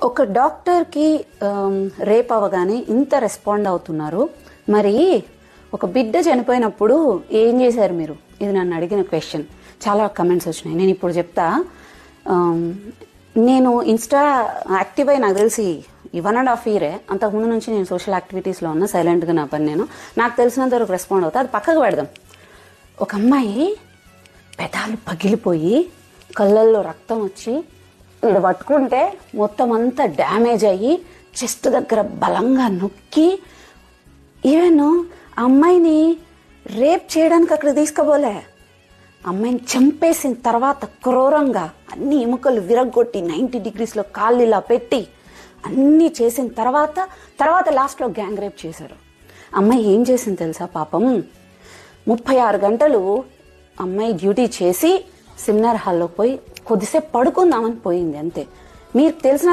ఒక డాక్టర్కి రేప్ అవగానే ఇంత రెస్పాండ్ అవుతున్నారు. మరి ఒక బిడ్డ చనిపోయినప్పుడు ఏం చేశారు మీరు? ఇది నన్ను అడిగిన క్వశ్చన్. చాలా కమెంట్స్ వచ్చినాయి. నేను ఇప్పుడు చెప్తా. నేను ఇన్స్టా యాక్టివ్ అయి నాకు తెలిసి 1.5 year. అంతకుముందు నుంచి నేను సోషల్ యాక్టివిటీస్లో ఉన్నా. సైలెంట్గా నా పని నాకు తెలిసినంత వరకు రెస్పాండ్ అవుతా. అది పక్కకు పెడదాం. ఒక అమ్మాయి పెదాలు పగిలిపోయి కళ్ళల్లో రక్తం వచ్చి ఇక్కడ పట్టుకుంటే మొత్తం అంతా డ్యామేజ్ అయ్యి చెస్ట్ దగ్గర బలంగా నొక్కి ఈవెన్ అమ్మాయిని రేప్ చేయడానికి అక్కడ తీసుకుపోలే. అమ్మాయిని చంపేసిన తర్వాత క్రూరంగా అన్ని ఎముకలు విరగొట్టి 90 degrees కాళ్ళు ఇలా పెట్టి అన్నీ చేసిన తర్వాత లాస్ట్లో గ్యాంగ్ రేప్ చేశారు. అమ్మాయి ఏం చేసింది తెలుసా? పాపం 36 గంటలు అమ్మాయి డ్యూటీ చేసి సెమినార్ హాల్లో పోయి కొద్దిసేపు పడుకుందామని పోయింది అంతే. మీకు తెలిసిన